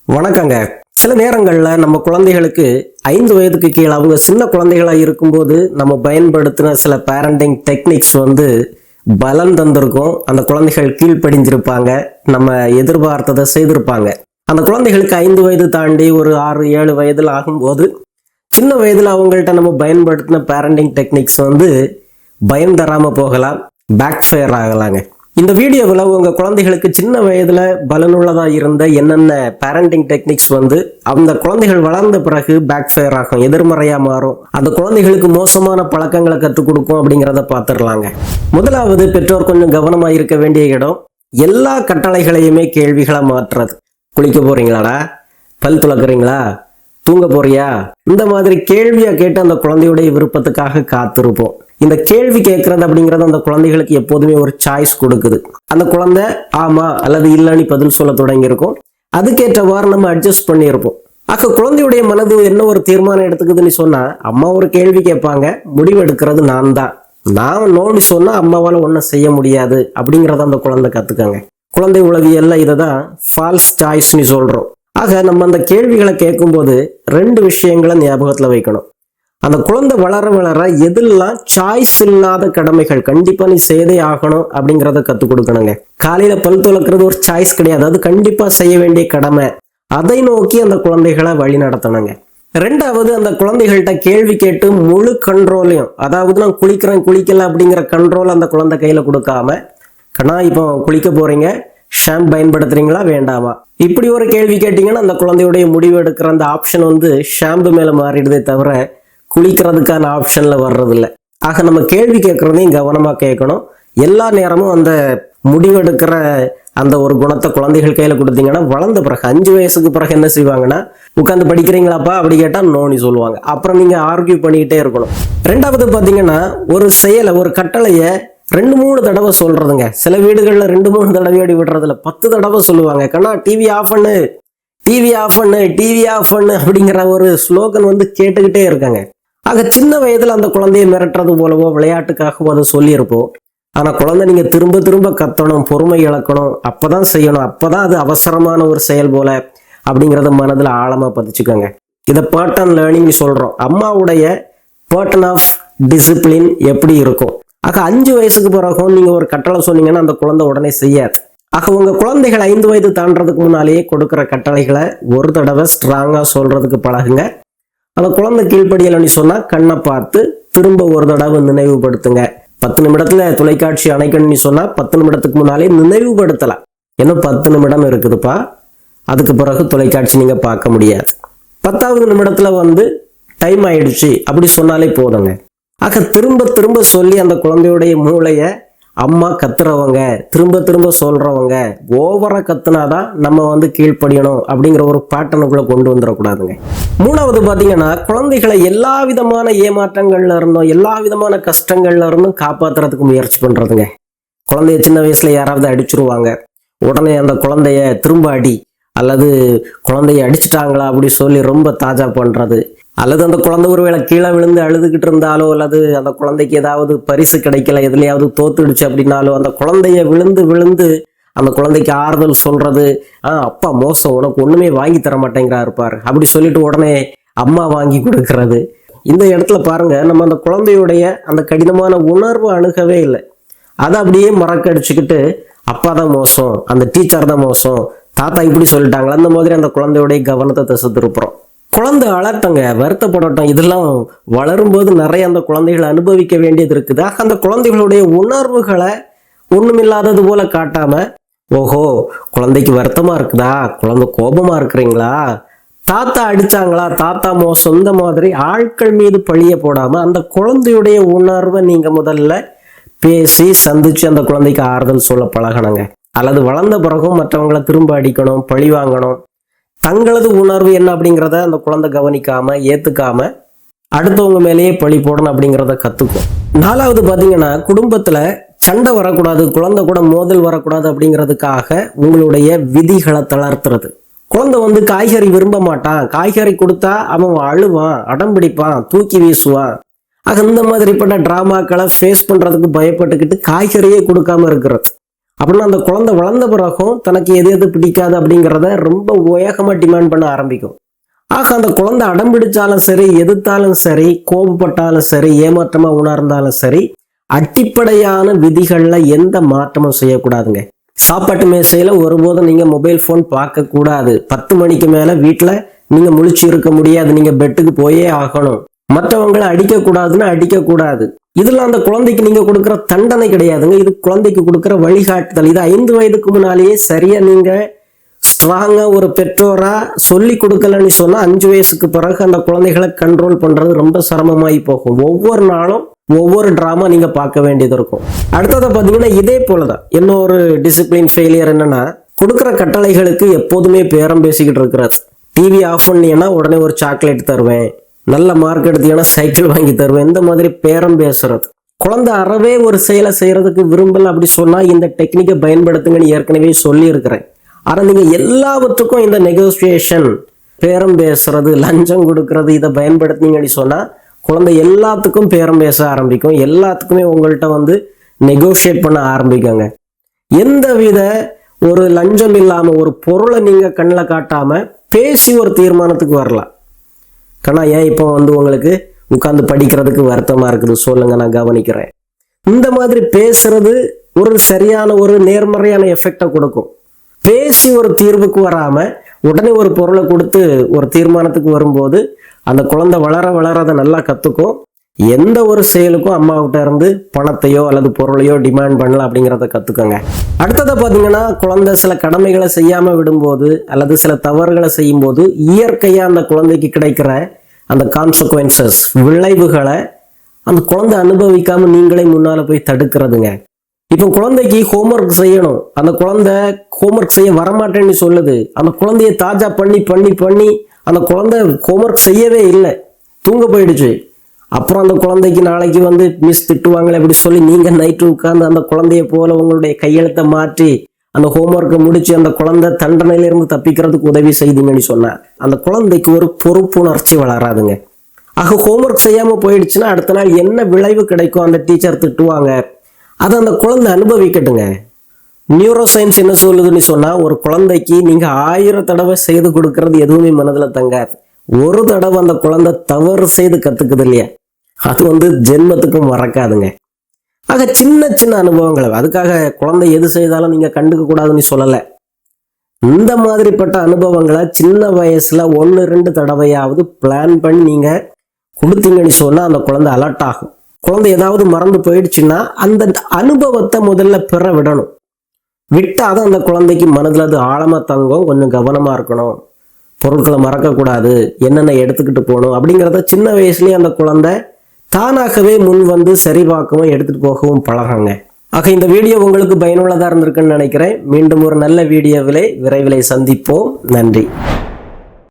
வணக்கங்க. சில நேரங்கள்ல நம்ம குழந்தைகளுக்கு 5 வயதுக்கு கீழே அவங்க சின்ன குழந்தைகளா இருக்கும்போது நம்ம பயன்படுத்தின சில பேரண்டிங் டெக்னிக்ஸ் பலன் தந்திருக்கும். அந்த குழந்தைகள் கீழ்ப்படிஞ்சிருப்பாங்க, நம்ம எதிர்பார்த்ததை செய்திருப்பாங்க. அந்த குழந்தைகளுக்கு 5 வயது தாண்டி ஒரு 6-7 வயதுல ஆகும்போது சின்ன வயதுல அவங்கள்ட்ட நம்ம பயன்படுத்தின பேரண்டிங் டெக்னிக்ஸ் பயம் தராம போகலாம், பேக் ஃபயர் ஆகலாங்க. இந்த வீடியோவில் உங்க குழந்தைகளுக்கு சின்ன வயதுல பலனுள்ளதா இருந்த என்னென்ன பேரண்டிங் டெக்னிக்ஸ் அந்த குழந்தைகள் வளர்ந்த பிறகு பேக் ஃபயர் ஆகும், எதிர்மறையா மாறும், அந்த குழந்தைகளுக்கு மோசமான பழக்கங்களை கற்றுக் கொடுக்கும் அப்படிங்கிறத பார்த்துடலாங்க. முதலாவது, பெற்றோர் கொஞ்சம் கவனமா இருக்க வேண்டிய இடம், எல்லா கட்டளைகளையுமே கேள்விகளை மாற்றுறது. குளிக்க போறீங்களாடா, பல் துளக்குறீங்களா, தூங்க போறியா, இந்த மாதிரி கேள்வியா கேட்டு அந்த குழந்தையுடைய விருப்பத்துக்காக காத்திருப்போம். இந்த கேள்வி கேட்கறது அப்படிங்கிறது அந்த குழந்தைகளுக்கு எப்போதுமே ஒரு சாய்ஸ் கொடுக்குது. அந்த குழந்தை ஆமா அல்லது இல்லைன்னு பதில் சொல்ல தொடங்கி இருக்கும். அதுக்கேற்றவாறு நம்ம அட்ஜஸ்ட் பண்ணியிருப்போம். குழந்தையுடைய மனது என்ன ஒரு தீர்மானம் எடுத்துக்குதுன்னு சொன்னா, அம்மா ஒரு கேள்வி கேட்பாங்க, முடிவு எடுக்கிறது நான் தான், நான் நோண்டி சொன்னா அம்மாவால ஒன்றும் செய்ய முடியாது அப்படிங்கிறத அந்த குழந்தை கத்துக்காங்க. குழந்தை உளவியல்ல இதை தான் ஃபால்ஸ் சாய்ஸ்ன்னு சொல்றோம். நம்ம அந்த கேள்விகளை கேட்கும்போது 2 விஷயங்களை ஞாபகத்துல வைக்கணும். அந்த குழந்தை வளர வளர எதெல்லாம் சாய்ஸ் இல்லாத கடமைகள் கண்டிப்பா நீ செய்தே ஆகணும் அப்படிங்கிறத கத்துக் கொடுக்கணுங்க. காலையில பல் துலக்கிறது ஒரு சாய்ஸ் கிடையாது, அது கண்டிப்பா செய்ய வேண்டிய கடமை. அதை நோக்கி அந்த குழந்தைகளை வழி நடத்தணுங்க. 2வது, அந்த குழந்தைகள்கிட்ட கேள்வி கேட்டு முழு கண்ட்ரோலையும், அதாவது நான் குளிக்கிறேன் குளிக்கல அப்படிங்கிற கண்ட்ரோல் அந்த குழந்தை கையில கொடுக்காம, கண்ணா இப்போ குளிக்க போறீங்க, ஷாம்பு பயன்படுத்துறீங்களா வேண்டாமா, இப்படி ஒரு கேள்வி கேட்டீங்கன்னா அந்த குழந்தையுடைய முடிவு எடுக்கிற அந்த ஆப்ஷன் ஷாம்பு மேல மாறிடுதே தவிர குளிக்கிறதுக்கான ஆப்ஷன்ல வர்றதில்லை. நம்ம கேள்வி கேட்கறதையும் கவனமா கேட்கணும். எல்லா நேரமும் அந்த முடிவெடுக்கிற அந்த ஒரு குணத்தை குழந்தைகள் கையில கொடுத்தீங்கன்னா வளர்ந்த பிறகு 5 வயசுக்கு பிறகு என்ன செய்வாங்கன்னா, உட்காந்து படிக்கிறீங்களாப்பா அப்படி கேட்டா நோனி சொல்லுவாங்க. அப்புறம் நீங்க ஆர்கியூ பண்ணிக்கிட்டே இருக்கணும். 2வது பாத்தீங்கன்னா, ஒரு செயலை ஒரு கட்டளைய 2-3 தடவை சொல்றதுங்க. சில வீடுகள்ல 2-3 தடவையோடி விடுறதுல 10 தடவை சொல்லுவாங்க. கண்ணா டிவி ஆஃப் பண்ணு, டிவி ஆஃப் பண்ணு, டிவி ஆஃப் பண்ணு அப்படிங்கிற ஒரு ஸ்லோகன் கேட்டுக்கிட்டே இருக்காங்க. சின்ன வயதுல அந்த குழந்தைய மிரட்டுறது போலவோ விளையாட்டுக்காகவோ அதை சொல்லியிருப்போம். ஆனா குழந்தை நீங்க திரும்ப திரும்ப கத்தணும், பொறுமை இழக்கணும், அப்பதான் செய்யணும், அப்பதான் அது அவசரமான ஒரு செயல் போல அப்படிங்கறத மனதுல ஆழமா பதிச்சுக்கோங்க. இதை பேட்டர்ன் லேர்னிங் சொல்றோம். அம்மாவுடைய பேட்டர்ன் ஆஃப் டிசிப்ளின் எப்படி இருக்கும். 5 வயசுக்கு பிறகும் நீங்க ஒரு கட்டளை சொன்னீங்கன்னா அந்த குழந்தை உடனே செய்யாது. உங்க குழந்தைகள் 5 வயது தாண்டறதுக்கு முன்னாலேயே கொடுக்கிற கட்டளைகளை ஒரு தடவை ஸ்ட்ராங்கா சொல்றதுக்கு பழகுங்க. அந்த குழந்தை கீழ்ப்படியலன்னு சொன்னா கண்ணை பார்த்து திரும்ப ஒரு தடவை நினைவுபடுத்துங்க. 10 நிமிடத்துல தொலைக்காட்சி அணைக்கணும்னு சொன்னா 10 நிமிடத்துக்கு முன்னாலே நினைவுபடுத்தலாம். இன்னும் 10 நிமிடம் இருக்குதுப்பா, அதுக்கு பிறகு தொலைக்காட்சி நீங்க பார்க்க முடியாது. 10வது நிமிடத்துல டைம் ஆயிடுச்சு அப்படி சொன்னாலே போதுங்க. திரும்ப திரும்ப சொல்லி அந்த குழந்தையுடைய மூளைய அம்மா கத்துறவங்க, திரும்ப திரும்ப சொல்றவங்க, ஓவரா கத்துனாதான் நம்ம கீழ்ப்படியணும் அப்படிங்கிற ஒரு பேட்டர்னுக்குள்ள கொண்டு வந்துடக்கூடாதுங்க. 3வது பாத்தீங்கன்னா, குழந்தைகளை எல்லா விதமான ஏமாற்றங்கள்ல இருந்தும் எல்லா விதமான கஷ்டங்கள்ல இருந்தும் காப்பாத்துறதுக்கு முயற்சி பண்றதுங்க. குழந்தைய சின்ன வயசுல யாராவது அடிச்சிருவாங்க, உடனே அந்த குழந்தைய திரும்ப அடி, அல்லது குழந்தைய அடிச்சுட்டாங்களா அப்படி சொல்லி ரொம்ப தாஜா பண்றது, அல்லது அந்த குழந்தை ஒருவேளை கீழே விழுந்து அழுதுகிட்டு இருந்தாலோ, அல்லது அந்த குழந்தைக்கு ஏதாவது பரிசு கிடைக்கல, எதுலையாவது தோத்துடுச்சு அப்படின்னாலோ அந்த குழந்தைய விழுந்து விழுந்து அந்த குழந்தைக்கு ஆறுதல் சொல்றது, அப்பா மோசம், உனக்கு ஒண்ணுமே வாங்கி தர மாட்டேங்கிறா இருப்பார் அப்படி சொல்லிட்டு உடனே அம்மா வாங்கி கொடுக்கறது. இந்த இடத்துல பாருங்க, நம்ம அந்த குழந்தையுடைய அந்த கடினமான உணர்வு அணுகவே இல்லை. அதை அப்படியே மறக்கடிச்சுக்கிட்டு அப்பா தான் மோசம், அந்த டீச்சர் தான் மோசம், தாத்தா இப்படி சொல்லிட்டாங்களா, அந்த மாதிரி அந்த குழந்தையுடைய கவனத்தை திசை திருப்புறோம். குழந்தை அழட்டங்க, வருத்தப்படட்டும், இதெல்லாம் வளரும்போது நிறைய அந்த குழந்தைகளை அனுபவிக்க வேண்டியது இருக்குது. அந்த குழந்தைகளுடைய உணர்வுகளை ஒண்ணுமில்லாதது போல காட்டாம, ஓஹோ குழந்தைக்கு வருத்தமா இருக்குதா, குழந்தை கோபமா இருக்கிறீங்களா, தாத்தா அடிச்சாங்களா, தாத்தா மோசம், இந்த மாதிரி ஆட்கள் மீது பழிய போடாம அந்த குழந்தையுடைய உணர்வை நீங்க முதல்ல பேசி சந்திச்சு அந்த குழந்தைக்கு ஆறுதல் சொல்ல பழகணுங்க. அல்லது வளர்ந்த பிறகும் மற்றவங்களை திரும்ப அடிக்கணும், பழி வாங்கணும், தங்களது உணர்வு என்ன அப்படிங்கிறத அந்த குழந்தை கவனிக்காம ஏத்துக்காம அடுத்தவங்க மேலேயே பழி போடணும் அப்படிங்கிறத கத்துக்கும். 4வது பாத்தீங்கன்னா, குடும்பத்துல சண்டை வரக்கூடாது, குழந்தை கூட மோதல் வரக்கூடாது அப்படிங்கிறதுக்காக உங்களுடைய விதிகளை தளர்த்துறது. குழந்தை காய்கறி விரும்ப மாட்டான், காய்கறி கொடுத்தா அவன் அழுவான், அடம் பிடிப்பான், தூக்கி வீசுவான். இந்த மாதிரிப்பட்ட டிராமாக்களை ஃபேஸ் பண்றதுக்கு பயப்பட்டுக்கிட்டு காய்கறியே கொடுக்காம இருக்கிறது. அப்படின்னா அந்த குழந்தை வளர்ந்த பிறகும் தனக்கு எது எது பிடிக்காது அப்படிங்கிறத ரொம்ப வேகமாக டிமாண்ட் பண்ண ஆரம்பிக்கும். ஆக அந்த குழந்தை அடம் பிடிச்சாலும் சரி, எதிர்த்தாலும் சரி, கோபப்பட்டாலும் சரி, ஏமாற்றமா உணர்ந்தாலும் சரி, அடிப்படையான விதிகள்ல எந்த மாற்றமும் செய்யக்கூடாதுங்க. சாப்பாட்டு மேசையில ஒருபோதும் நீங்க மொபைல் போன் பார்க்க கூடாது. 10 மணிக்கு மேல வீட்டுல நீங்க முழிச்சு இருக்க முடியாது, நீங்க பெட்டுக்கு போயே ஆகணும். மற்றவங்களை அடிக்க கூடாதுன்னு அடிக்க கூடாது. இதுல அந்த குழந்தைக்கு நீங்க கொடுக்குற தண்டனை கிடையாதுங்க, இது குழந்தைக்கு கொடுக்குற வழிகாட்டுதல். இது 5 வயதுக்கு முன்னாலேயே சரியா நீங்க ஸ்ட்ராங்கா ஒரு பெற்றோரா சொல்லி கொடுக்கலன்னு சொன்னா 5 வயசுக்கு பிறகு அந்த குழந்தைகளை கண்ட்ரோல் பண்றது ரொம்ப சிரமமாயி போகும். ஒவ்வொரு நாளும் ஒவ்வொரு டிராமா நீங்க பார்க்க வேண்டியது இருக்கும். அடுத்ததை பார்த்தீங்கன்னா இதே போலதான் இன்னொரு டிசிப்ளின் ஃபெயிலியர் என்னன்னா, கொடுக்குற கட்டளைகளுக்கு எப்போதுமே பேரம் பேசிக்கிட்டு இருக்கிறது. டிவி ஆஃப் பண்ணியன்னா உடனே ஒரு சாக்லேட் தருவேன், நல்ல மார்க் எடுத்தீங்கன்னா சைக்கிள் வாங்கி தருவேன், இந்த மாதிரி பேரம் பேசுறது. குழந்தை அறவே ஒரு செயலை செய்யறதுக்கு விரும்பல அப்படி சொன்னா இந்த டெக்னிக்கை பயன்படுத்துங்கன்னு ஏற்கனவே சொல்லி இருக்கிறேன். ஆனா நீங்க எல்லாவற்றுக்கும் இந்த நெகோசியேஷன், பேரம் பேசுறது, லஞ்சம் கொடுக்கறது இதை பயன்படுத்தினீங்கன்னு சொன்னா குழந்தை எல்லாத்துக்கும் பேரம் பேச ஆரம்பிக்கும், எல்லாத்துக்குமே உங்கள்கிட்ட நெகோஷியேட் பண்ண ஆரம்பிக்குங்க. எந்தவித ஒரு லஞ்சம் இல்லாம ஒரு பொருளை நீங்க கண்ணில் காட்டாம பேசி ஒரு தீர்மானத்துக்கு வரலாம். கண்ணா ஏன் இப்போ உங்களுக்கு உட்கார்ந்து படிக்கிறதுக்கு வருத்தமா இருக்குது, சொல்லுங்க நான் கவனிக்கிறேன். இந்த மாதிரி பேசுறது ஒரு சரியான ஒரு நேர்மறையான எஃபெக்டை கொடுக்கும். பேசி ஒரு தீர்வுக்கு வராம உடனே ஒரு பொருளை கொடுத்து ஒரு தீர்மானத்துக்கு வரும்போது அந்த குழந்தை வளர வளர அதை நல்லா கத்துக்கும். எந்த ஒரு செயலுக்கும் அம்மாவிட்ட இருந்து பணத்தையோ அல்லது பொருளையோ டிமாண்ட் பண்ணலாம் அப்படிங்கிறத கத்துக்கோங்க. அடுத்ததை பார்த்தீங்கன்னா, குழந்தை சில கடமைகளை செய்யாம விடும்போது அல்லது சில தவறுகளை செய்யும் போது இயற்கையா அந்த குழந்தைக்கு கிடைக்கிற அந்த கான்சிக்வன்சஸ், விளைவுகளை அந்த குழந்தை அனுபவிக்காம நீங்களே முன்னால போய் தடுக்கிறதுங்க. இப்போ குழந்தைக்கு ஹோம்ஒர்க் செய்யணும், அந்த குழந்தை ஹோம்ஒர்க் செய்ய வரமாட்டேன்னு சொல்லுது. அந்த குழந்தைய தாஜா பண்ணி பண்ணி பண்ணி அந்த குழந்தை ஹோம்ஒர்க் செய்யவே இல்லை, தூங்க போயிடுச்சு. அப்புறம் அந்த குழந்தைக்கு நாளைக்கு மிஸ் திட்டுவாங்களே அப்படி சொல்லி நீங்க நைட்டு உட்கார்ந்து அந்த குழந்தைய போல உங்களுடைய கையெழுத்தை மாற்றி அந்த ஹோம்ஒர்க்கை முடிச்சு அந்த குழந்தை தண்டனையிலிருந்து தப்பிக்கிறதுக்கு உதவி செய்தீங்கன்னு சொன்னா அந்த குழந்தைக்கு ஒரு பொறுப்புணர்ச்சி வளராதுங்க. ஆக ஹோம்ஒர்க் செய்யாம போயிடுச்சுன்னா அடுத்த நாள் என்ன விளைவு கிடைக்கும், அந்த டீச்சர் திட்டுவாங்க, அதை அந்த குழந்தை அனுபவிக்கட்டுங்க. நியூரோ சயின்ஸ் என்ன சொல்லுதுன்னு சொன்னா, ஒரு குழந்தைக்கு நீங்க 1000 தடவை செய்து கொடுக்கறது எதுவுமே மனதில் தங்காது. ஒரு தடவை அந்த குழந்தை தவறு செய்து கத்துக்குது இல்லையா, அது ஜென்மத்துக்கும் மறக்காதுங்க. ஆக சின்ன சின்ன அனுபவங்களை, அதுக்காக குழந்தை எது செய்தாலும் நீங்க கண்டுக்க கூடாதுன்னு சொல்லலை. இந்த மாதிரிப்பட்ட அனுபவங்களை சின்ன வயசுல 1-2 தடவையாவது பிளான் பண்ணி நீங்க கொடுத்தீங்கன்னு சொன்னா அந்த குழந்தை அலர்ட் ஆகும். குழந்தை ஏதாவது மறந்து போயிடுச்சுன்னா அந்த அனுபவத்தை முதல்ல பெற விடணும். விட்டாதான் அந்த குழந்தைக்கு மனதில் அது ஆழமா தங்கும். கொஞ்சம் கவனமா இருக்கணும், பொருட்களை மறக்கக்கூடாது, என்னென்ன எடுத்துக்கிட்டு போகணும் அப்படிங்கிறத சின்ன வயசுலயே அந்த குழந்தை தானாகவே முன் சரி பார்க்கவும் எடுத்துட்டு போகவும் பழகாங்க. ஆக இந்த வீடியோ உங்களுக்கு பயனுள்ளதா இருந்திருக்குன்னு நினைக்கிறேன். மீண்டும் ஒரு நல்ல வீடியோவிலே விரைவிலே சந்திப்போம். நன்றி.